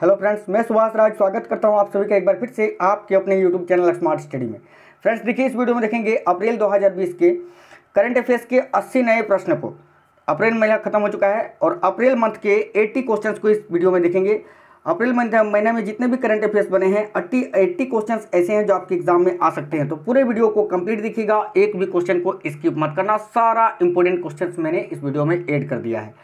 Hello friends, मैं सुभाष राज स्वागत करता हूं आप सभी का एक बार फिर से आपके अपने यूट्यूब चैनल स्मार्ट स्टडी में। फ्रेंड्स देखिए, इस वीडियो में देखेंगे अप्रैल 2020 के करंट अफेयर्स के 80 नए प्रश्न को। अप्रैल महीना खत्म हो चुका है और अप्रैल मंथ के 80 क्वेश्चंस को इस वीडियो में देखेंगे। अप्रैल महीना में जितने भी करंट अफेयर्स बने हैं 80 क्वेश्चंस ऐसे हैं जो आपके एग्जाम में आ सकते हैं। तो पूरे वीडियो को कंप्लीट देखिएगा, एक भी क्वेश्चन को स्किप मत करना। सारा इंपॉर्टेंट क्वेश्चंस मैंने इस वीडियो में ऐड कर दिया है।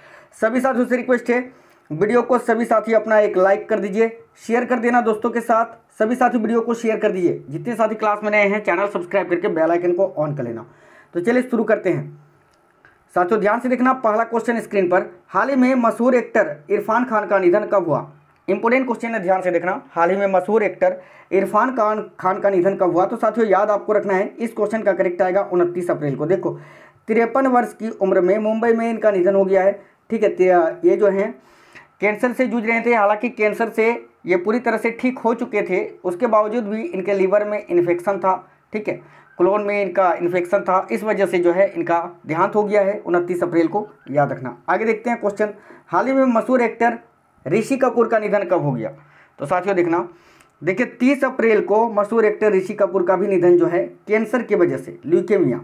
सभी साथियों से रिक्वेस्ट है, वीडियो को सभी साथी अपना एक लाइक कर दीजिए, शेयर कर देना दोस्तों के साथ। सभी साथी वीडियो को शेयर कर दीजिए। जितने साथी क्लास में नए हैं चैनल सब्सक्राइब करके बेल आइकन को ऑन कर लेना। तो चलिए शुरू करते हैं। साथियों ध्यान से देखना, पहला क्वेश्चन स्क्रीन पर, हाल ही में मशहूर एक्टर इरफान खान का निधन कब हुआ? इंपोर्टेंट क्वेश्चन है, ध्यान से देखना। हाल ही में मशहूर एक्टर इरफान खान का निधन कब हुआ? तो साथियों याद आपको रखना है, इस क्वेश्चन का करेक्ट आएगा 29 अप्रैल को। देखो 53 वर्ष की उम्र में मुंबई में इनका निधन हो गया है। ठीक है, ये जो है कैंसर से जूझ रहे थे। हालांकि कैंसर से ये पूरी तरह से ठीक हो चुके थे, उसके बावजूद भी इनके लीवर में इन्फेक्शन था। ठीक है, कोलोन में इनका इन्फेक्शन था, इस वजह से जो है इनका देहांत हो गया है 29 अप्रैल को, याद रखना। आगे देखते हैं क्वेश्चन, हाल ही में मशहूर एक्टर ऋषि कपूर का निधन कब हो गया? तो साथियों देखना, देखिए 30 अप्रैल को मशहूर एक्टर ऋषि कपूर का भी निधन जो है कैंसर की वजह से, ल्यूकेमिया,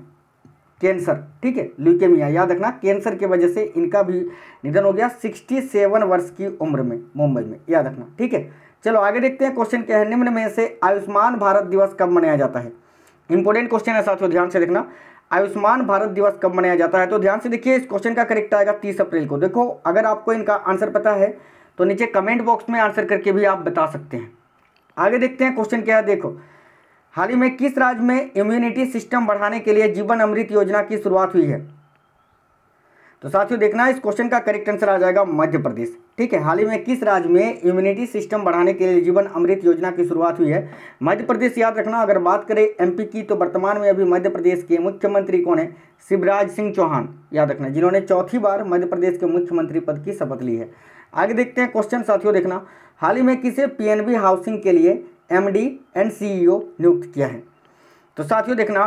कैंसर, ठीक है, ल्यूकेमिया, याद रखना, कैंसर की वजह से इनका भी निधन हो गया 67 वर्ष की उम्र में, मुंबई में, याद रखना। ठीक है, चलो आगे देखते हैं। क्वेश्चन क्या है, निम्न में से आयुष्मान भारत दिवस कब मनाया जाता है? इंपॉर्टेंट क्वेश्चन है साथियों, ध्यान से देखना। आयुष्मान भारत दिवस कब मनाया जाता है? तो ध्यान से देखिए, इस क्वेश्चन का करेक्ट आएगा 30 अप्रैल को। देखो अगर आपको इनका आंसर पता है तो नीचे कमेंट बॉक्स में आंसर करके भी आप बता सकते हैं। आगे देखते हैं क्वेश्चन क्या है। देखो, हाल ही में किस राज्य में इम्यूनिटी सिस्टम बढ़ाने के लिए जीवन अमृत योजना की शुरुआत हुई है? तो साथियों देखना, इस क्वेश्चन का करेक्ट आंसर आ जाएगा मध्य प्रदेश। ठीक है, हाल ही में किस राज्य में इम्यूनिटी सिस्टम बढ़ाने के लिए जीवन अमृत योजना की शुरुआत हुई है? मध्य प्रदेश, याद रखना। अगर बात करें एमपी की, तो वर्तमान में अभी मध्य प्रदेश के मुख्यमंत्री कौन है? शिवराज सिंह चौहान, याद रखना, जिन्होंने चौथी बार मध्य प्रदेश के मुख्यमंत्री पद की शपथ ली है। आगे देखते हैं क्वेश्चन साथियों देखना, हाल ही में किसे पीएनबी हाउसिंग के लिए एमडी एंड सीईओ नियुक्त किया है? तो साथियों देखना,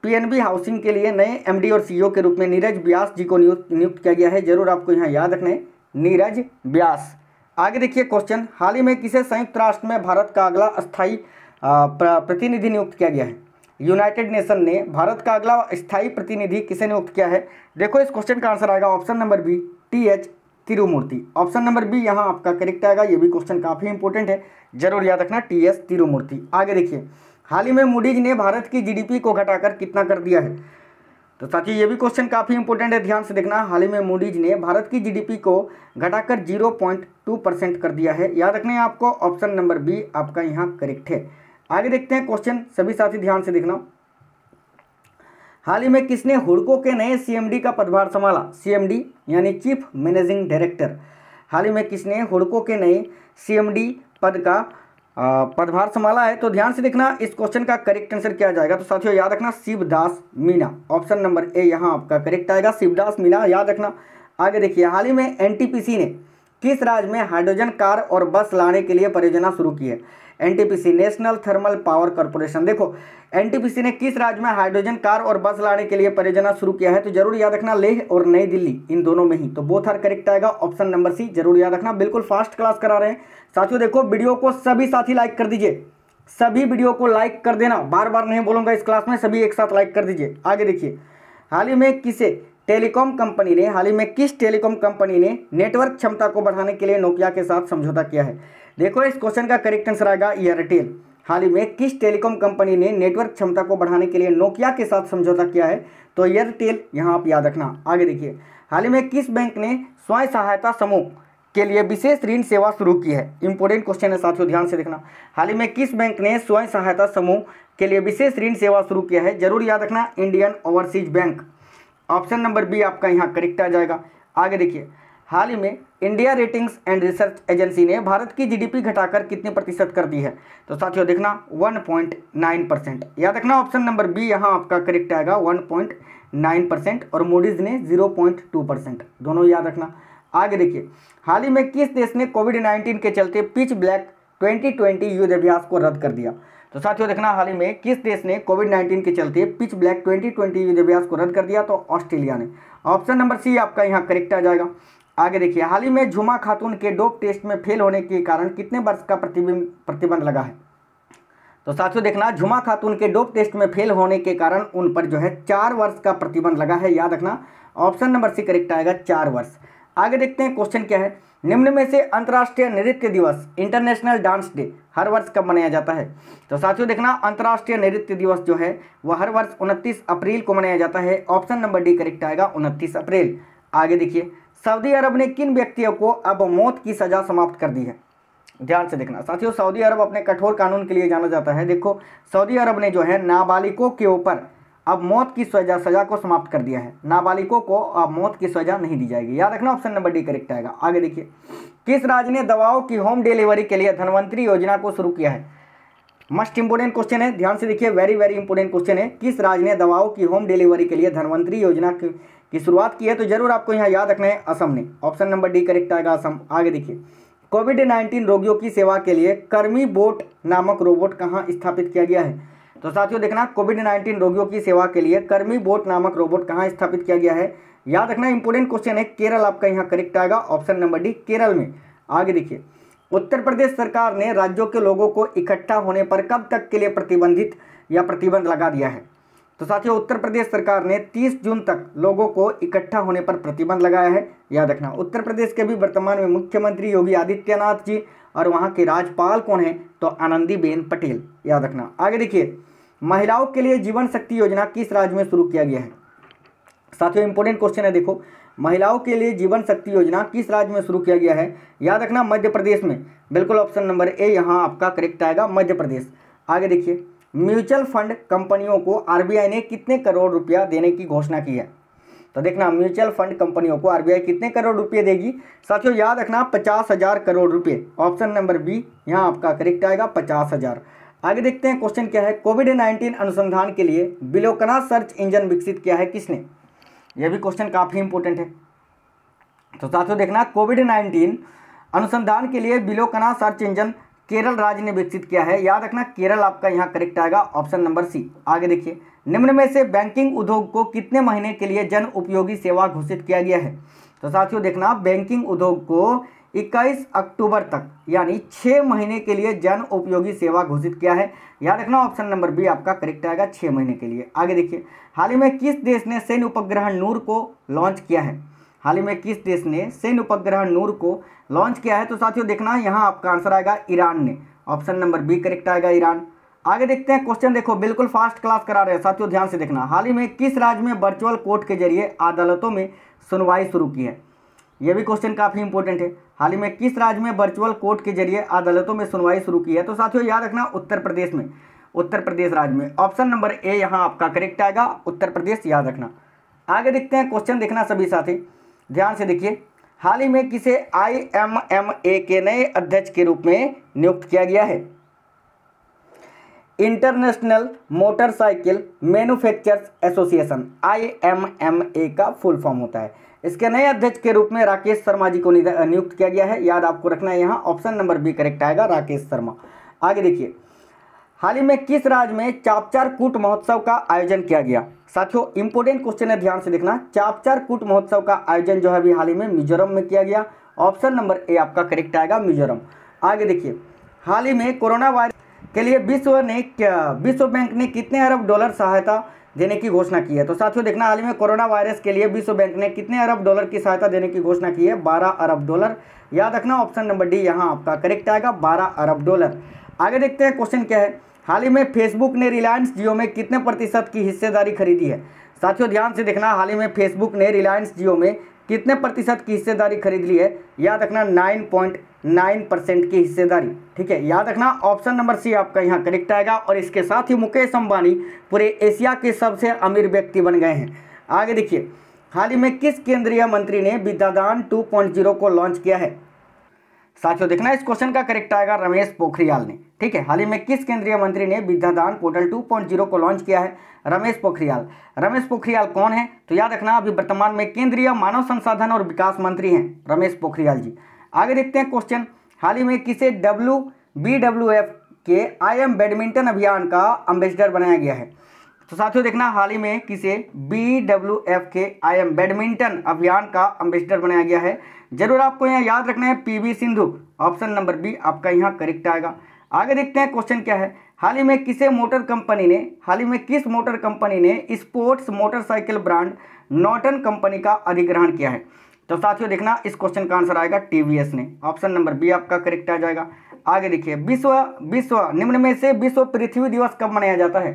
पीएनबी हाउसिंग के लिए नए एमडी और सीईओ के रूप में नीरज व्यास जी को नियुक्त किया गया है। जरूर आपको यहाँ याद रखना है, नीरज व्यास। आगे देखिए क्वेश्चन, हाल ही में किसे संयुक्त राष्ट्र में भारत का अगला स्थायी प्रतिनिधि नियुक्त किया गया है? यूनाइटेड नेशन ने भारत का अगला स्थायी प्रतिनिधि किसे नियुक्त किया है? देखो इस क्वेश्चन का आंसर आएगा option number B, TH Tirumurti. Option number B यहाँ आपका करेक्ट आएगा। ये भी क्वेश्चन काफी इंपॉर्टेंट है, जरूर याद रखना, TS तिरुमूर्ति। आगे देखिए, हाल ही में मूडीज ने भारत की जीडीपी को घटाकर कितना कर दिया है? तो साथियों ये भी क्वेश्चन काफी इंपॉर्टेंट है, ध्यान से देखना। हाल ही में मूडीज ने भारत की जीडीपी को घटाकर 0.2% कर दिया है, याद रखना है आपको। ऑप्शन नंबर बी आपका यहाँ करेक्ट है। आगे देखते हैं क्वेश्चन, सभी साथी ध्यान से देखना, हाल ही में किसने हुडको के नए सीएमडी का पदभार संभाला? सीएमडी यानी चीफ मैनेजिंग डायरेक्टर। हाल ही में किसने हुडको के नए सीएमडी पद का पदभार संभाला है? तो ध्यान से देखना, इस क्वेश्चन का करेक्ट आंसर क्या जाएगा? तो साथियों याद रखना, Shivdas Meena. Option number A यहाँ आपका करेक्ट आएगा, शिवदास मीना, याद रखना। आगे देखिए, हाल ही में एनटीपीसी ने किस राज्य में हाइड्रोजन कार और बस लाने के लिए परियोजना शुरू की है? NTPC, national thermal power corporation. देखो एनटीपीसी ने किस राज्य में हाइड्रोजन कार और बस लाने के लिए परियोजना शुरू किया है? तो जरूर याद रखना, लेह और नई दिल्ली, इन दोनों में ही। तो बोथ आर करेक्ट आएगा, ऑप्शन नंबर सी, जरूर याद रखना। बिल्कुल फास्ट क्लास करा रहे हैं साथियों। देखो वीडियो को सभी साथी लाइक कर दीजिए, सभी वीडियो को लाइक कर देना, बार बार नहीं बोलूंगा इस क्लास में, सभी एक साथ लाइक कर दीजिए। आगे देखिए, हाल ही में किस टेलीकॉम कंपनी ने नेटवर्क क्षमता को बढ़ाने के लिए नोकिया के साथ समझौता किया है? देखो इस क्वेश्चन का करेक्ट आंसर आएगा एयरटेल। हाल ही में किस टेलीकॉम कंपनी ने नेटवर्क क्षमता को बढ़ाने के लिए नोकिया के साथ समझौता किया है? तो एयरटेल, यहाँ आप याद रखना। आगे देखिए, हाल ही में किस बैंक ने स्वयं सहायता समूह के लिए विशेष ऋण सेवा शुरू की है? इंपॉर्टेंट क्वेश्चन है साथियों, ध्यान से देखना। हाल ही में किस बैंक ने स्वयं सहायता समूह के लिए विशेष ऋण सेवा शुरू किया है? जरूर याद रखना, Indian Overseas Bank. Option number B आपका यहाँ करेक्ट आ जाएगा। आगे देखिए, हाल ही में India ratings and research agency ने भारत की जीडीपी घटाकर कितने प्रतिशत कर दी है? तो साथियों देखना 1.9%, याद रखना। ऑप्शन नंबर बी यहाँ आपका करेक्ट आएगा, 1.9%, और मूडीज ने 0.2%, दोनों याद रखना। आगे देखिए, हाल ही में किस देश ने कोविड-19 के चलते पिच ब्लैक 2020 युद्ध अभ्यास को रद्द कर दिया? तो साथियों देखना, हाल ही में किस देश ने कोविड-19 के चलते पिच ब्लैक 2020 युद्ध अभ्यास को रद्द कर दिया? तो ऑस्ट्रेलिया ने। ऑप्शन नंबर सी आपका यहाँ करेक्ट आ जाएगा। आगे देखिए, हाल ही में झुमा खातून के डोप टेस्ट में फेल होने के कारण कितने वर्ष का प्रतिबंध लगा है? तो साथियों देखना, झुमा खातून के डोप टेस्ट में फेल होने के कारण उन पर जो है 4 वर्ष का प्रतिबंध लगा है। याद रखना, ऑप्शन नंबर सी करेक्ट आएगा, 4 वर्ष। आगे देखते हैं क्वेश्चन क्या है। निम्न में से अंतर्राष्ट्रीय नृत्य दिवस इंटरनेशनल डांस डे हर वर्ष कब मनाया जाता है? तो साथियों देखना, अंतर्राष्ट्रीय नृत्य दिवस जो है वह हर वर्ष 29 अप्रैल को मनाया जाता है। ऑप्शन नंबर डी करेक्ट आएगा, 29 अप्रैल। आगे देखिए, सऊदी अरब ने किन व्यक्तियों को अब मौत की सजा समाप्त कर दी है? ध्यान से देखना साथियों, सऊदी अरब अपने कठोर कानून के लिए जाना जाता है। देखो, सऊदी अरब ने जो है नाबालिगों के ऊपर अब मौत की सजा को समाप्त कर दिया है। नाबालिगों को अब मौत की सजा नहीं दी जाएगी। याद रखना, ऑप्शन नंबर डी करेक्ट आएगा। आगे देखिए, किस राज्य ने दवाओं की होम डिलीवरी के लिए धन्वंतरी योजना को शुरू किया है? मस्ट इंपोर्टेंट क्वेश्चन है, ध्यान से देखिए, वेरी वेरी इंपोर्टेंट क्वेश्चन है। किस राज्य ने दवाओं की होम डिलीवरी के लिए धन्वंतरी योजना की शुरुआत की है? तो जरूर आपको यहाँ याद रखना है, असम ने। ऑप्शन नंबर डी करेक्ट आएगा, असम। आगे देखिए, कोविड-19 रोगियों की सेवा के लिए कर्मी बोट नामक रोबोट कहाँ स्थापित किया गया है? तो साथियों देखना, कोविड-19 रोगियों की सेवा के लिए कर्मी बोट नामक रोबोट कहाँ स्थापित किया गया है? याद रखना, इंपोर्टेंट क्वेश्चन है। केरल आपका यहाँ करेक्ट आएगा, ऑप्शन नंबर डी, केरल में। आगे देखिए, उत्तर प्रदेश सरकार ने राज्यों के लोगों को इकट्ठा होने पर कब तक के लिए प्रतिबंध लगा दिया है? तो साथियों, उत्तर प्रदेश सरकार ने 30 जून तक लोगों को इकट्ठा होने पर प्रतिबंध लगाया है। याद रखना, उत्तर प्रदेश के भी वर्तमान में मुख्यमंत्री योगी आदित्यनाथ जी और वहाँ के राज्यपाल कौन है? तो आनंदीबेन पटेल। याद रखना। आगे देखिए, महिलाओं के लिए जीवन शक्ति योजना किस राज्य में शुरू किया गया है? साथियों इंपोर्टेंट क्वेश्चन है, देखो, महिलाओं के लिए जीवन शक्ति योजना किस राज्य में शुरू किया गया है? याद रखना, मध्य प्रदेश में। बिल्कुल ऑप्शन नंबर ए यहाँ आपका करेक्ट आएगा, मध्य प्रदेश। आगे देखिए, म्यूचुअल फंड कंपनियों को आरबीआई ने कितने करोड़ रुपया देने की घोषणा की है? तो देखना, म्यूचुअल फंड कंपनियों को आरबीआई कितने करोड़ रुपये देगी? साथियों याद रखना, 50,000 करोड़ रुपये। ऑप्शन नंबर बी यहाँ आपका करेक्ट आएगा, 50,000। आगे देखते हैं क्वेश्चन क्या है। कोविड-19 अनुसंधान के लिए बिलोकना सर्च इंजन विकसित किया है किसने? यह भी क्वेश्चन काफ़ी इंपोर्टेंट है। तो साथियों देखना, कोविड-19 अनुसंधान के लिए बिलोकना सर्च इंजन केरल राज्य ने विकसित किया है। याद रखना, केरल आपका यहाँ करेक्ट आएगा, ऑप्शन नंबर सी। आगे देखिए, निम्न में से बैंकिंग उद्योग को कितने महीने के लिए जन उपयोगी सेवा घोषित किया गया है? तो साथियों देखना, बैंकिंग उद्योग को 21 अक्टूबर तक यानी 6 महीने के लिए जन उपयोगी सेवा घोषित किया है। याद रखना, ऑप्शन नंबर बी आपका करेक्ट आएगा, 6 महीने के लिए। आगे देखिए, हाल ही में किस देश ने सैन्य उपग्रह नूर को लॉन्च किया है? हाल ही में किस देश ने सैन्य उपग्रह नूर को लॉन्च किया है? तो साथियों देखना, यहाँ आपका आंसर आएगा ईरान ने। ऑप्शन नंबर बी करेक्ट आएगा, ईरान। आगे देखते हैं क्वेश्चन, देखो बिल्कुल फास्ट क्लास करा रहे हैं साथियों, ध्यान से देखना। हाल ही में किस राज्य में वर्चुअल कोर्ट के जरिए अदालतों में सुनवाई शुरू की है? यह भी क्वेश्चन काफ़ी इंपॉर्टेंट है। हाल ही में किस राज्य में वर्चुअल कोर्ट के जरिए अदालतों में सुनवाई शुरू की है? तो साथियों याद रखना, उत्तर प्रदेश में, उत्तर प्रदेश राज्य में। ऑप्शन नंबर ए यहाँ आपका करेक्ट आएगा, उत्तर प्रदेश। याद रखना। आगे देखते हैं क्वेश्चन, देखना सभी साथी ध्यान से देखिए। हाल ही में किसे IMMA के नए अध्यक्ष के रूप में नियुक्त किया गया है? International motorcycle manufacturers association, IMMA का फुल फॉर्म होता है। इसके नए अध्यक्ष के रूप में राकेश शर्मा जी को नियुक्त किया गया है। याद आपको रखना है, यहाँ ऑप्शन नंबर बी करेक्ट आएगा, राकेश शर्मा। आगे देखिए, हाल ही में किस राज्य में चापचार कूट महोत्सव का आयोजन किया गया? साथियों इंपोर्टेंट क्वेश्चन है, ध्यान से देखना। चापचार कूट महोत्सव का आयोजन जो है अभी हाल ही में मिजोरम में किया गया। ऑप्शन नंबर ए आपका करेक्ट आएगा, मिजोरम। आगे देखिए, हाल ही में कोरोना वायरस के लिए विश्व बैंक ने कितने अरब डॉलर सहायता देने की घोषणा की है? तो साथियों देखना, हाल ही में कोरोना वायरस के लिए विश्व बैंक ने कितने अरब डॉलर की सहायता देने की घोषणा की है? 12 अरब डॉलर। याद रखना, ऑप्शन नंबर डी यहाँ आपका करेक्ट आएगा, 12 अरब डॉलर। आगे देखते हैं क्वेश्चन क्या है। हाल ही में फेसबुक ने रिलायंस जियो में कितने प्रतिशत की हिस्सेदारी खरीदी है? साथियों ध्यान से देखना, हाल ही में फेसबुक ने रिलायंस जियो में कितने प्रतिशत की हिस्सेदारी खरीद ली है? याद रखना, 9.9% की हिस्सेदारी। ठीक है, याद रखना, ऑप्शन नंबर सी आपका यहाँ करेक्ट आएगा। और इसके साथ ही मुकेश अंबानी पूरे एशिया के सबसे अमीर व्यक्ति बन गए हैं। आगे देखिए, हाल ही में किस केंद्रीय मंत्री ने विद्यादान 2.0 को लॉन्च किया है? साथियों देखना, इस क्वेश्चन का करेक्ट आएगा रमेश पोखरियाल ने। ठीक है, हाल ही में किस केंद्रीय मंत्री ने विद्यादान पोर्टल 2.0 को लॉन्च किया है? रमेश पोखरियाल। रमेश पोखरियाल कौन है? तो याद रखना, अभी वर्तमान में केंद्रीय मानव संसाधन और विकास मंत्री हैं रमेश पोखरियाल जी। आगे देखते हैं क्वेश्चन, हाल ही में किसे BWF के IM बैडमिंटन अभियान का एम्बेसडर बनाया गया है? तो साथियों देखना, हाल ही में किसे BWF के IM बैडमिंटन अभियान का एम्बेसडर बनाया गया है? जरूर आपको यहाँ याद रखना है PV Sindhu, option number B आपका यहाँ करेक्ट आएगा। आगे देखते हैं क्वेश्चन क्या है। हाल ही में किस मोटर कंपनी ने sports motorcycle brand Norton company का अधिग्रहण किया है? तो साथियों देखना इस क्वेश्चन का आंसर आएगा टीवीएस ने, ऑप्शन नंबर बी आपका करेक्ट आ जाएगा। आगे देखिए विश्व निम्न में से विश्व पृथ्वी दिवस कब मनाया जाता है?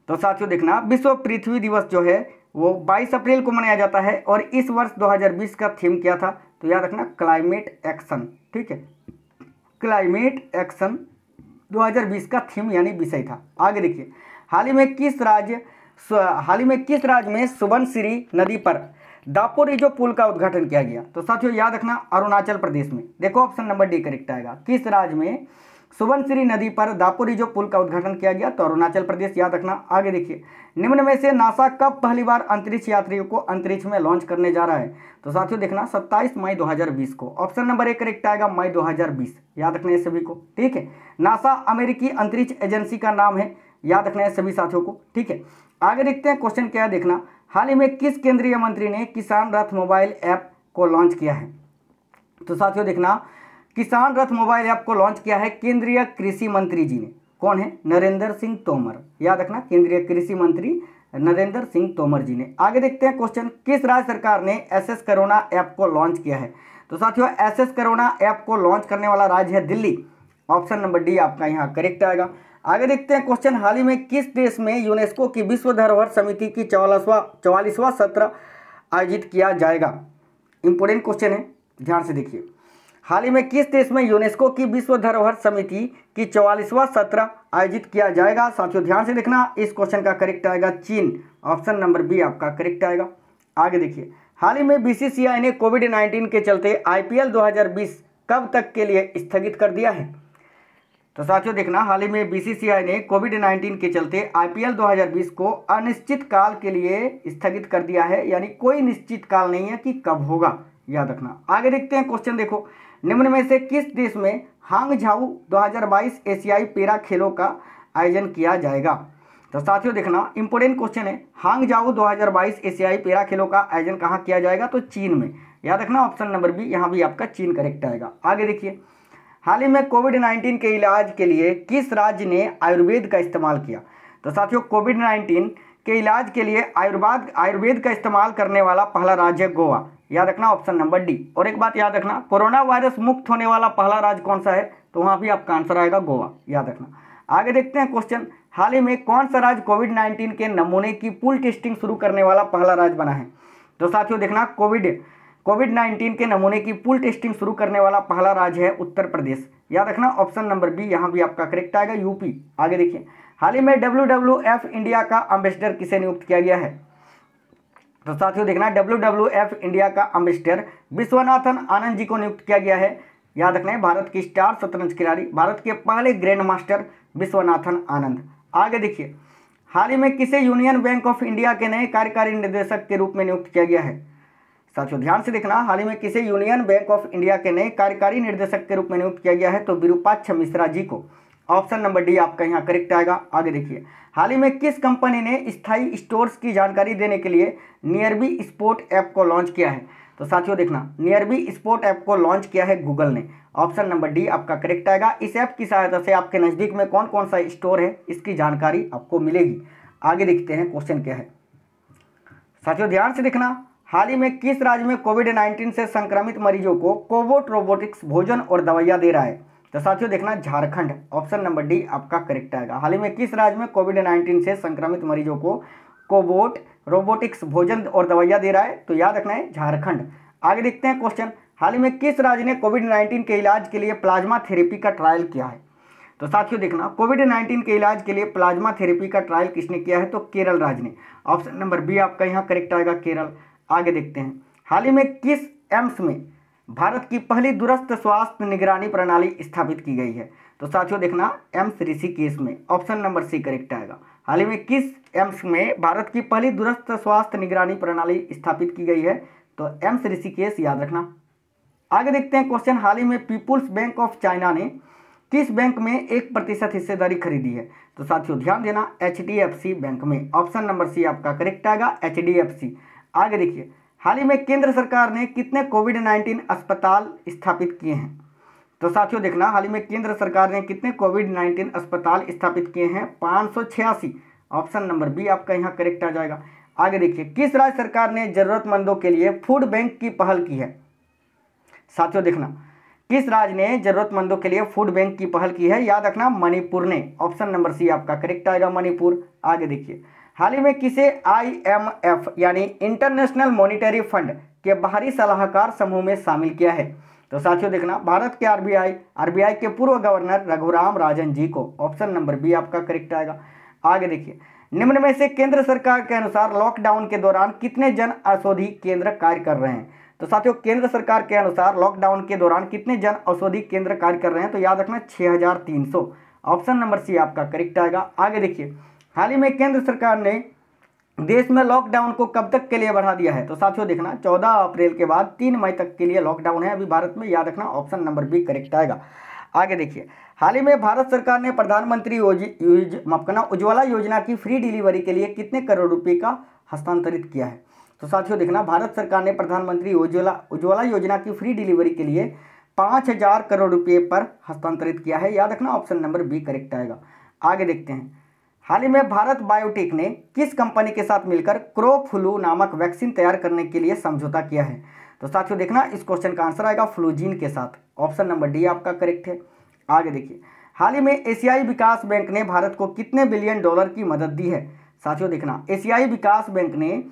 तो साथियों देखना विश्व पृथ्वी दिवस जो है वो 22 अप्रैल को मनाया जाता है और इस वर्ष 2020 का थीम क्या था? तो याद रखना क्लाइमेट एक्शन, ठीक है, क्लाइमेट एक्शन 2020 का थीम यानी विषय था। आगे देखिए हाल ही में किस राज्य में सुबनसिरी नदी पर दापोरिजो पुल का उद्घाटन किया गया? तो साथियों याद रखना अरुणाचल प्रदेश में। देखो ऑप्शन नंबर डी करेक्ट आएगा। किस राज्य में सुबनसिरी नदी पर दापोरिजो पुल का उद्घाटन किया गया? तो अरुणाचल प्रदेश, याद रखना। आगे देखिए निम्न में से नासा कब पहली बार अंतरिक्ष यात्रियों को अंतरिक्ष में लॉन्च करने जा रहा है? तो साथियों देखना 27 मई 2020 को, ऑप्शन नंबर ए करेक्ट आएगा, मई 2020, याद रखना है सभी को, ठीक है। नासा अमेरिकी अंतरिक्ष एजेंसी का नाम है, याद रखना है सभी साथियों को, ठीक है। आगे देखते हैं क्वेश्चन क्या है देखना। हाल ही में किस केंद्रीय मंत्री ने किसान रथ मोबाइल ऐप को लॉन्च किया है? तो साथियों देखना किसान रथ मोबाइल ऐप को लॉन्च किया है केंद्रीय कृषि मंत्री जी ने। कौन है? नरेंद्र सिंह तोमर, याद रखना केंद्रीय कृषि मंत्री नरेंद्र सिंह तोमर जी ने। आगे देखते हैं क्वेश्चन, किस राज्य सरकार ने एसएस कोरोना ऐप को लॉन्च किया है? तो साथियों एसएस कोरोना ऐप को लॉन्च करने वाला राज्य है दिल्ली, ऑप्शन नंबर डी आपका यहाँ करेक्ट आएगा। आगे देखते हैं क्वेश्चन, हाल ही में किस देश में यूनेस्को की विश्व धरोहर समिति की 44वां सत्र आयोजित किया जाएगा? इंपोर्टेंट क्वेश्चन है, ध्यान से देखिए। हाल ही में किस देश में यूनेस्को की विश्व धरोहर समिति की 44वां सत्र आयोजित किया जाएगा? साथियों ध्यान से देखना इस क्वेश्चन का करेक्ट आएगा चीन, ऑप्शन नंबर बी आपका करेक्ट आएगा। आगे देखिए हाल ही में बीसीसीआई ने कोविड-19 के चलते आईपीएल 2020 कब तक के लिए स्थगित कर दिया है? तो साथियों देखना हाल ही में बीसीसीआई ने कोविड-19 के चलते आईपीएल 2020 को अनिश्चित काल के लिए स्थगित कर दिया है, यानी कोई निश्चित काल नहीं है कि कब होगा, याद रखना। आगे देखते हैं क्वेश्चन, देखो निम्न में से किस देश में हांगझाऊ 2022 एशियाई पैरा खेलों का आयोजन किया जाएगा? तो साथियों देखना इंपोर्टेंट क्वेश्चन है, हांगझाऊ 2022 एशियाई पैरा खेलों का आयोजन कहाँ किया जाएगा? तो चीन में, याद रखना ऑप्शन नंबर बी, यहाँ भी आपका चीन करेक्ट आएगा। आगे देखिए हाल ही में कोविड-19 के इलाज के लिए किस राज्य ने आयुर्वेद का इस्तेमाल किया? तो साथियों कोविड-19 के इलाज के लिए आयुर्वेद का इस्तेमाल करने वाला पहला राज्य है गोवा, याद रखना ऑप्शन नंबर डी। और एक बात याद रखना, कोरोना वायरस मुक्त होने वाला पहला राज्य कौन सा है? तो वहाँ भी आपका आंसर आएगा गोवा, याद रखना। आगे देखते हैं क्वेश्चन, हाल ही में कौन सा राज्य कोविड-19 के नमूने की पूल टेस्टिंग शुरू करने वाला पहला राज्य बना है? तो साथियों देखना कोविड-19 के नमूने की पूल टेस्टिंग शुरू करने वाला पहला राज्य है उत्तर प्रदेश, याद रखना ऑप्शन नंबर बी, यहाँ भी आपका करेक्ट आएगा यूपी। आगे देखिए हाल ही में WWF इंडिया का एम्बेसडर किसे नियुक्त किया गया है? तो साथियों देखना WWF इंडिया का एम्बेसडर विश्वनाथन आनंद जी को नियुक्त किया गया है, याद रखना है भारत की स्टार शतरंज खिलाड़ी, भारत के पहले ग्रैंड मास्टर विश्वनाथन आनंद। आगे देखिए हाल ही में किसे यूनियन बैंक ऑफ इंडिया के नए कार्यकारी निदेशक के रूप में नियुक्त किया गया है? साथियों ध्यान से देखना हाल ही में किसे यूनियन बैंक ऑफ इंडिया के नए कार्यकारी निर्देशक के रूप में नियुक्त किया गया है? तो विरूपाक्ष मिश्रा जी को, ऑप्शन नंबर डी आपका यहाँ करेक्ट आएगा। आगे देखिए हाल ही में किस कंपनी ने स्थायी स्टोर्स की जानकारी देने के लिए नियरबी स्पॉट ऐप को लॉन्च किया है? तो साथियों देखना नियरबी स्पॉट ऐप को लॉन्च किया है गूगल ने, ऑप्शन नंबर डी आपका करेक्ट आएगा। इस ऐप की सहायता से आपके नज़दीक में कौन कौन सा स्टोर है इसकी जानकारी आपको मिलेगी। आगे देखते हैं क्वेश्चन क्या है। साथियों ध्यान से देखना हाल ही में किस राज्य में कोविड-19 से संक्रमित मरीजों को कोबोट रोबोटिक्स भोजन और दवाइयाँ दे रहा है? तो साथियों देखना झारखंड, ऑप्शन नंबर डी आपका करेक्ट आएगा। हाल ही में किस राज्य में कोविड-19 से संक्रमित मरीजों को कोबोट रोबोटिक्स भोजन और दवाइयाँ दे रहा है? तो याद रखना है झारखंड। आगे देखते हैं क्वेश्चन, हाल ही में किस राज्य ने कोविड-19 के इलाज के लिए प्लाज्मा थेरेपी का ट्रायल किया है? तो साथियों देखना कोविड-19 के इलाज के लिए प्लाज्मा थेरेपी का ट्रायल किसने किया है? तो केरल राज्य ने, ऑप्शन नंबर बी आपका यहाँ करेक्ट आएगा केरल। आगे देखते हैं हाल ही में किस एम्स में भारत की पहली दूरस्थ स्वास्थ्य निगरानी प्रणाली स्थापित की गई है? तो साथियों देखना एम्स ऋषिकेश में, ऑप्शन नंबर सी करेक्ट आएगा। हाल ही में किस एम्स में भारत की पहली दूरस्थ स्वास्थ्य निगरानी प्रणाली स्थापित की गई है? तो एम्स ऋषिकेश, याद रखना। आगे देखते हैं क्वेश्चन, हाल ही में पीपुल्स बैंक ऑफ चाइना ने किस बैंक में 1% हिस्सेदारी खरीदी है? तो साथियों ध्यान देना HDFC बैंक में, ऑप्शन नंबर सी आपका करेक्ट आएगा HDFC। आगे देखिए हाल ही में केंद्र सरकार ने कितने कोविड-19 अस्पताल स्थापित किए हैं? तो साथियों देखना, हाल ही में केंद्र सरकार ने कितने कोविड-19 अस्पताल स्थापित किए हैं? 586। ऑप्शन नंबर बी आपका यहाँ करेक्ट आ जाएगा। आगे देखिए, किस राज्य सरकार ने जरूरतमंदों के लिए फूड बैंक की पहल की है? साथियों देखना, किस राज्य ने जरूरतमंदों के लिए फूड बैंक की पहल की है? याद रखना, मणिपुर ने। ऑप्शन नंबर सी आपका करेक्ट आएगा, मणिपुर। आगे देखिए, हाल ही में किसे IMF यानी इंटरनेशनल मॉनिटरी फंड के बाहरी सलाहकार समूह में शामिल किया है? तो साथियों देखना, भारत के आरबीआई के पूर्व गवर्नर रघुराम राजन जी को। ऑप्शन नंबर बी आपका करेक्ट आएगा। आगे देखिए, निम्न में से केंद्र सरकार के अनुसार लॉकडाउन के दौरान कितने जन औषधि केंद्र कार्य कर रहे हैं? तो साथियों, केंद्र सरकार के अनुसार लॉकडाउन के दौरान कितने जन औषधि केंद्र कार्य कर रहे हैं? तो याद रखना 6300। ऑप्शन नंबर सी आपका करेक्ट आएगा। आगे देखिए, हाल ही में केंद्र सरकार ने देश में लॉकडाउन को कब तक के लिए बढ़ा दिया है? तो साथियों देखना, 14 अप्रैल के बाद 3 मई तक के लिए लॉकडाउन है अभी भारत में। याद रखना, ऑप्शन नंबर बी करेक्ट आएगा। आगे देखिए, हाल ही में भारत सरकार ने प्रधानमंत्री उज्ज्वला योजना की फ्री डिलीवरी के लिए कितने करोड़ रुपए का हस्तांतरित किया है? तो साथियों देखना, भारत सरकार ने प्रधानमंत्री उज्ज्वला योजना की फ्री डिलीवरी के लिए 5000 करोड़ रुपये पर हस्तांतरित किया है। याद रखना, ऑप्शन नंबर बी करेक्ट आएगा। आगे देखते हैं, हाल ही में भारत बायोटेक ने किस कंपनी के साथ मिलकर क्रो फ्लू नामक वैक्सीन तैयार करने के लिए समझौता किया है? तो साथियों देखना, इस क्वेश्चन का आंसर आएगा फ्लूजीन के साथ। ऑप्शन नंबर डी आपका करेक्ट है। आगे देखिए, हाल ही में एशियाई विकास बैंक ने भारत को कितने बिलियन डॉलर की मदद दी है? साथियों देखना, एशियाई विकास बैंक ने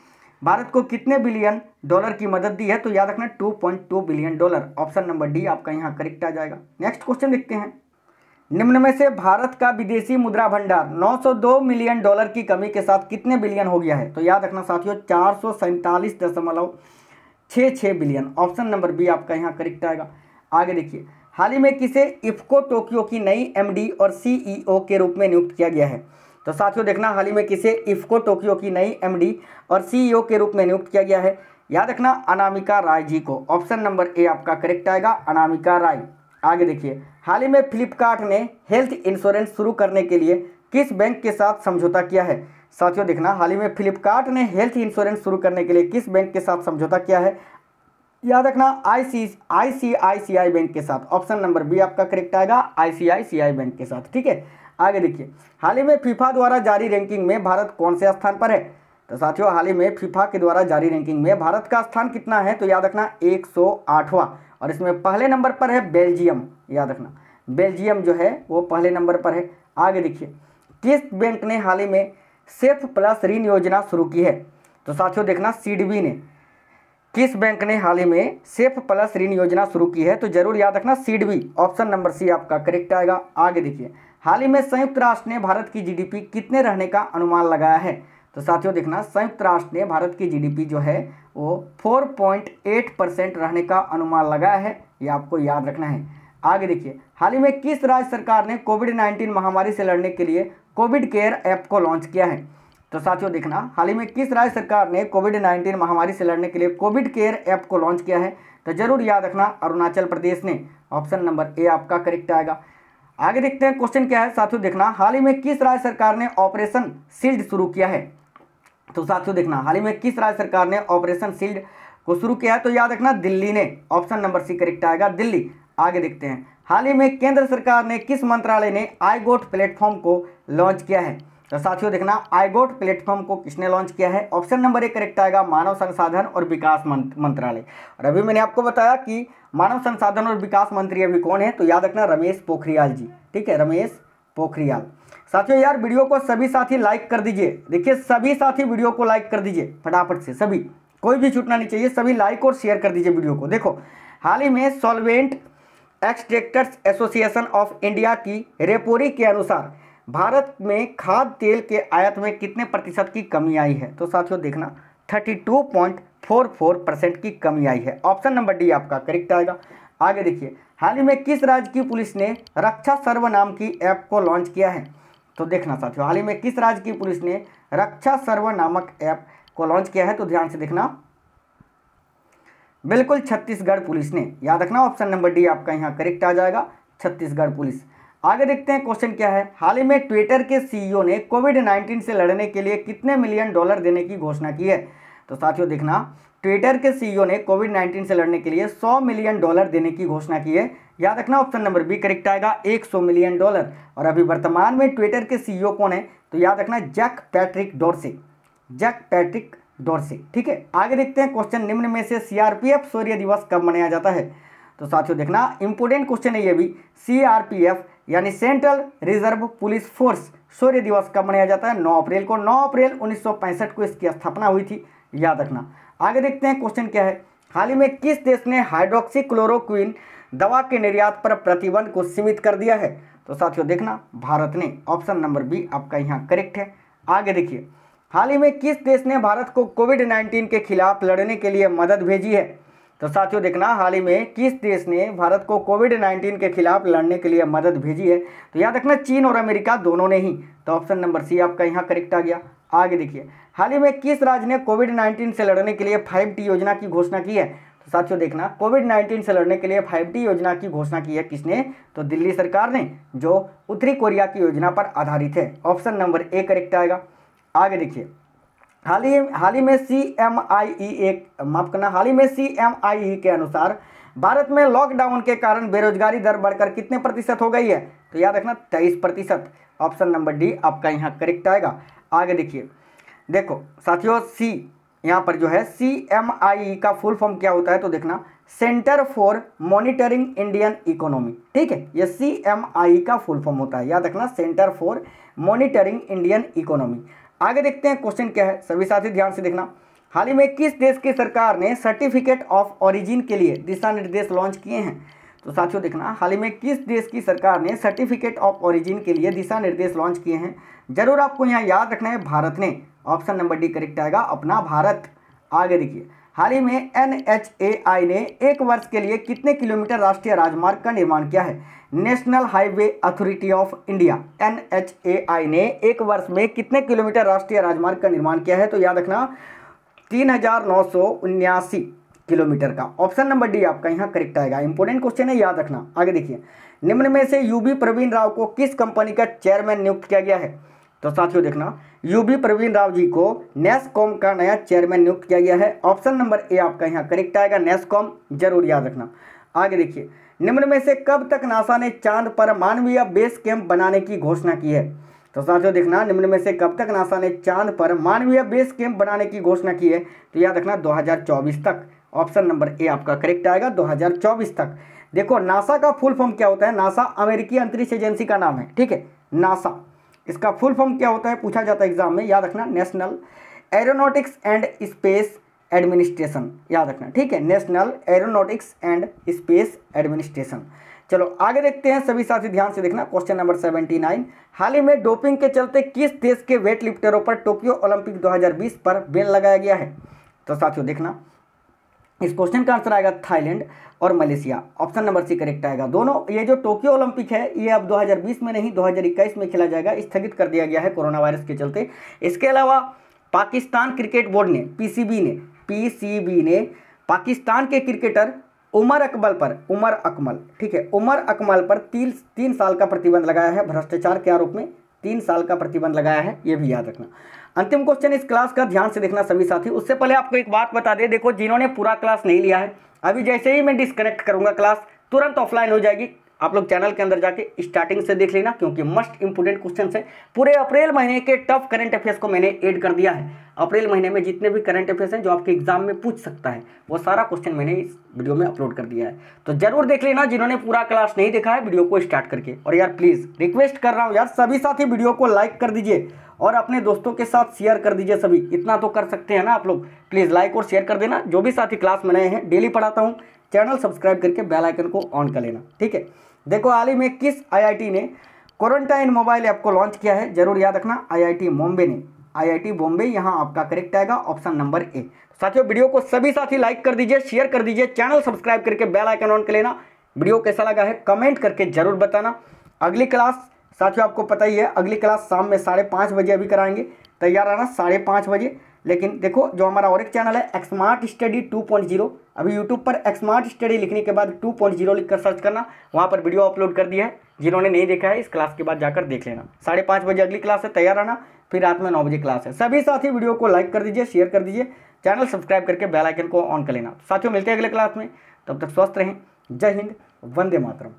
भारत को कितने बिलियन डॉलर की मदद दी है? तो याद रखना 2.2 billion dollar. Option number D आपका यहाँ करेक्ट आ जाएगा। नेक्स्ट क्वेश्चन देखते हैं, निम्न में से भारत का विदेशी मुद्रा भंडार 902 मिलियन डॉलर की कमी के साथ कितने बिलियन हो गया है? तो याद रखना साथियों 447.66 बिलियन। ऑप्शन नंबर बी आपका यहाँ करेक्ट आएगा। आगे देखिए, हाल ही में किसे इफ्को टोक्यो की नई MD और CEO के रूप में नियुक्त किया गया है? तो साथियों देखना, हाल ही में किसे इफ्को टोक्यो की नई MD और CEO के रूप में नियुक्त किया गया है? याद रखना, अनामिका राय जी को। ऑप्शन नंबर ए आपका करेक्ट आएगा, अनामिका राय। आगे देखिए, हाल ही में फ्लिपकार्ट ने हेल्थ इंश्योरेंस शुरू करने के लिए किस बैंक के साथ समझौता किया है? साथियों देखना, हाल ही में फ्लिपकार्ट ने हेल्थ इंश्योरेंस शुरू करने के लिए किस बैंक के साथ समझौता किया है? याद रखना, ICICI बैंक के साथ। ऑप्शन नंबर बी आपका करेक्ट आएगा, ICICI बैंक के साथ। ठीक है, आगे देखिए, हाल ही में फीफा द्वारा जारी रैंकिंग में भारत कौन से स्थान पर है? तो साथियों, हाल ही में फीफा के द्वारा जारी रैंकिंग में भारत का स्थान कितना है? तो याद रखना 108वां, और इसमें पहले नंबर पर है बेल्जियम। याद रखना, बेल्जियम जो है वो पहले नंबर पर है। आगे देखिए, किस बैंक ने हाल ही में सेफ प्लस ऋण योजना शुरू की है? तो साथियों देखना, सिडबी ने। किस बैंक ने हाल ही में सेफ प्लस ऋण योजना शुरू की है? तो जरूर याद रखना सिडबी। ऑप्शन नंबर सी आपका करेक्ट आएगा। आगे देखिए, हाल ही में संयुक्त राष्ट्र ने भारत की GDP कितने रहने का अनुमान लगाया है? तो साथियों देखना, संयुक्त राष्ट्र ने भारत की GDP जो है वो 4.8% रहने का अनुमान लगाया है। ये आपको याद रखना है। आगे देखिए, हाल ही में किस राज्य सरकार ने कोविड-19 महामारी से लड़ने के लिए कोविड केयर ऐप को लॉन्च किया है? तो साथियों देखना, हाल ही में किस राज्य सरकार ने कोविड-19 महामारी से लड़ने के लिए कोविड केयर ऐप को लॉन्च किया है? तो जरूर याद रखना, अरुणाचल प्रदेश ने। ऑप्शन नंबर ए आपका करेक्ट आएगा। आगे देखते हैं क्वेश्चन क्या है। साथियों देखना, हाल ही में किस राज्य सरकार ने ऑपरेशन शील्ड शुरू किया है? तो साथियों देखना, हाल ही में किस राज्य सरकार ने ऑपरेशन शील्ड को शुरू किया है? तो याद रखना, दिल्ली ने। ऑप्शन नंबर सी करेक्ट आएगा, दिल्ली। आगे देखते हैं, हाल ही में केंद्र सरकार ने किस मंत्रालय ने iGOT प्लेटफॉर्म को लॉन्च किया है? तो साथियों देखना, iGOT प्लेटफॉर्म को किसने लॉन्च किया है? ऑप्शन नंबर ए करेक्ट आएगा, मानव संसाधन और विकास मंत्रालय। और अभी मैंने आपको बताया कि मानव संसाधन और विकास मंत्री अभी कौन है? तो याद रखना, रमेश पोखरियाल जी। ठीक है, रमेश पोखरियाल। साथियों यार, वीडियो को सभी साथी लाइक कर दीजिए। देखिए, सभी साथी वीडियो को लाइक कर दीजिए फटाफट से, सभी, कोई भी छूटना नहीं चाहिए। सभी लाइक और शेयर कर दीजिए वीडियो को। देखो, हाल ही में solvent extractors association of India की रेपोरी के अनुसार भारत में खाद्य तेल के आयात में कितने प्रतिशत की कमी आई है? तो साथियों देखना, 32.44% की कमी आई है। ऑप्शन नंबर डी आपका करेक्ट आएगा। आगे देखिए, हाल ही में किस राज्य की पुलिस ने रक्षा सर्व नाम की ऐप को लॉन्च किया है? तो देखना साथियों, हाल ही में किस राज्य की पुलिस ने रक्षा सर्व नामक ऐप को लॉन्च किया है? तो ध्यान से देखना, बिल्कुल छत्तीसगढ़ पुलिस ने। याद रखना, ऑप्शन नंबर डी आपका यहाँ करेक्ट आ जाएगा, छत्तीसगढ़ पुलिस। आगे देखते हैं क्वेश्चन क्या है। हाल ही में ट्विटर के CEO ने कोविड-19 से लड़ने के लिए कितने $1 मिलियन देने की घोषणा की है? तो साथियों देखना, ट्विटर के सीईओ ने कोविड-19 से लड़ने के लिए $100 मिलियन देने की घोषणा की है? याद रखना ऑप्शन नंबर बी करेक्ट आएगा, $100 मिलियन। और अभी वर्तमान में ट्विटर के सीईओ कौन है? तो याद रखना जैक पैट्रिक डोर्से, जैक पैट्रिक डोर्से। ठीक है, आगे देखते हैं क्वेश्चन, निम्न में से सीआरपीएफ शौर्य दिवस कब मनाया जाता है? तो साथियों देखना इंपोर्टेंट क्वेश्चन है ये भी, सीआरपीएफ यानी सेंट्रल रिजर्व पुलिस फोर्स शौर्य दिवस कब मनाया जाता है? 9 अप्रैल को। 9 अप्रैल 1965 को इसकी स्थापना हुई थी, याद रखना। आगे देखते हैं क्वेश्चन क्या है, हाल ही में किस देश ने हाइड्रोक्सीक्लोरोक्विन दवा के निर्यात पर प्रतिबंध को सीमित कर दिया है? तो साथियों देखना भारत ने, ऑप्शन नंबर बी आपका यहाँ करेक्ट है। आगे देखिए, हाल ही में किस देश ने भारत को कोविड-19 के खिलाफ लड़ने के लिए मदद भेजी है? तो साथियों देखना हाल ही में किस देश ने भारत को कोविड-19 के खिलाफ लड़ने के लिए मदद भेजी है? तो याद रखना चीन और अमेरिका दोनों ने ही, तो ऑप्शन नंबर सी आपका यहाँ करेक्ट आ गया। आगे देखिए, हाल ही में किस राज्य ने कोविड-19 से लड़ने के लिए 5T योजना की घोषणा की है? तो साथियों देखना कोविड-19 से लड़ने के लिए 5T योजना की घोषणा की है किसने? तो दिल्ली सरकार ने, जो उत्तरी कोरिया की योजना पर आधारित है। ऑप्शन नंबर ए करेक्ट आएगा। आगे देखिए, हाल ही में CMIE के अनुसार भारत में लॉकडाउन के कारण बेरोजगारी दर बढ़कर कितने प्रतिशत हो गई है? तो याद रखना 23%। ऑप्शन नंबर डी आपका यहाँ करेक्ट आएगा। आगे देखिए, देखो साथियों सी यहाँ पर जो है CMIE का फुल फॉर्म क्या होता है? तो देखना centre for monitoring Indian economy. ठीक है, ये CMIE का फुल फॉर्म होता है, याद रखना centre for monitoring Indian economy. आगे देखते हैं क्वेश्चन क्या है, सभी साथी ध्यान से देखना। हाल ही में किस देश की सरकार ने सर्टिफिकेट ऑफ ओरिजिन के लिए दिशा निर्देश लॉन्च किए हैं? तो साथियों देखना हाल ही में किस देश की सरकार ने सर्टिफिकेट ऑफ ओरिजिन के लिए दिशा निर्देश लॉन्च किए हैं? जरूर आपको यहाँ याद रखना है भारत ने, ऑप्शन नंबर डी करेक्ट आएगा, अपना भारत। आगे देखिए, हाल ही में NHAI ने 1 वर्ष के लिए कितने किलोमीटर राष्ट्रीय राजमार्ग का निर्माण किया है? National highway authority of India NHAI ने 1 वर्ष में कितने किलोमीटर राष्ट्रीय राजमार्ग का निर्माण किया है? तो याद रखना 3979 किलोमीटर का। ऑप्शन नंबर डी आपका यहाँ करेक्ट आएगा। इंपोर्टेंट क्वेश्चन है, याद रखना। आगे देखिए, निम्न में से यूबी प्रवीण राव को किस कंपनी का चेयरमैन नियुक्त किया गया है? तो साथियों देखना यूबी प्रवीण राव जी को नेस्कॉम का नया चेयरमैन नियुक्त किया गया है। ऑप्शन नंबर ए आपका यहाँ करेक्ट आएगा, नेस्कॉम, जरूर याद रखना। आगे देखिए, निम्न में से कब तक नासा ने चांद पर मानवीय बेस कैंप बनाने की घोषणा की है? तो साथियों देखना निम्न में से कब तक नासा ने चांद पर मानवीय बेस कैंप बनाने की घोषणा की है? तो याद रखना 2024 तक। ऑप्शन नंबर ए आपका करेक्ट आएगा, 2024 तक। देखो नासा का फुल फॉर्म क्या होता है? नासा अमेरिकी अंतरिक्ष एजेंसी का नाम है। ठीक है, नासा इसका फुल फॉर्म क्या होता है, पूछा जाता है एग्जाम में, याद रखना national aeronautics and space administration, याद रखना। ठीक है, national aeronautics and space administration. चलो आगे देखते हैं, सभी साथी ध्यान से देखना। क्वेश्चन नंबर 79, हाल ही में डोपिंग के चलते किस देश के वेट लिफ्टरों पर टोक्यो ओलंपिक 2020 पर बैन लगाया गया है? तो साथियों देखना इस क्वेश्चन का आंसर आएगा थाईलैंड और Malaysia. Option number C correct आएगा। दोनों ये जो टोक्यो ओलंपिक है ये अब 2020 में नहीं 2021 में खेला जाएगा, स्थगित कर दिया गया है कोरोना वायरस के चलते। इसके अलावा पाकिस्तान क्रिकेट बोर्ड ने पीसीबी ने पाकिस्तान के क्रिकेटर उमर अकमल ठीक है, उमर अकमल पर 3 साल का प्रतिबंध लगाया है, भ्रष्टाचार के आरोप में 3 साल का प्रतिबंध लगाया है, ये भी याद रखना। अंतिम क्वेश्चन इस क्लास का, ध्यान से देखना सभी साथी। उससे पहले आपको एक बात बता दें, देखो जिन्होंने पूरा क्लास नहीं लिया है, अभी जैसे ही मैं डिस्कनेक्ट करूंगा क्लास तुरंत ऑफलाइन हो जाएगी। आप लोग चैनल के अंदर जाके स्टार्टिंग से देख लेना, क्योंकि मस्ट इंपोर्टेंट क्वेश्चन है। पूरे अप्रैल महीने के टफ करंट अफेयर्स को मैंने ऐड कर दिया है। अप्रैल महीने में जितने भी करंट अफेयर्स हैं जो आपके एग्जाम में पूछ सकता है, वो सारा क्वेश्चन मैंने इस वीडियो में अपलोड कर दिया है। तो जरूर देख लेना जिन्होंने पूरा क्लास नहीं देखा है वीडियो को स्टार्ट करके। और यार प्लीज़ रिक्वेस्ट कर रहा हूँ यार, सभी साथी वीडियो को लाइक कर दीजिए और अपने दोस्तों के साथ शेयर कर दीजिए। सभी इतना तो कर सकते हैं ना आप लोग, प्लीज़ लाइक और शेयर कर देना। जो भी साथी क्लास में नए हैं, डेली पढ़ाता हूँ, चैनल सब्सक्राइब करके बेल आइकन को ऑन कर लेना, ठीक है। देखो हाल ही में किस आईआईटी ने क्वारंटाइन मोबाइल ऐप को लॉन्च किया है? जरूर याद रखना आईआईटी बॉम्बे ने, आईआईटी बॉम्बे, यहाँ आपका करेक्ट आएगा ऑप्शन नंबर ए। साथियों वीडियो को सभी साथी लाइक कर दीजिए, शेयर कर दीजिए, चैनल सब्सक्राइब करके बेल आइकन ऑन कर लेना। वीडियो कैसा लगा है कमेंट करके जरूर बताना। अगली क्लास साथियों आपको पता ही है, अगली क्लास शाम में 5:30 बजे अभी कराएंगे, तैयार रहना 5:30 बजे। लेकिन देखो जो हमारा और एक चैनल है स्मार्ट स्टडी 2.0, अभी यूट्यूब पर स्मार्ट स्टडी लिखने के बाद 2.0 लिखकर सर्च करना, वहाँ पर वीडियो अपलोड कर दिया है। जिन्होंने नहीं देखा है इस क्लास के बाद जाकर देख लेना। 5:30 बजे अगली क्लास है, तैयार रहना। फिर रात में 9 बजे क्लास है। सभी साथी वीडियो को लाइक कर दीजिए, शेयर कर दीजिए, चैनल सब्सक्राइब करके बेल आइकन को ऑन कर लेना। साथियों मिलते हैं अगले क्लास में, तब तक स्वस्थ रहें। जय हिंद, वंदे मातरम।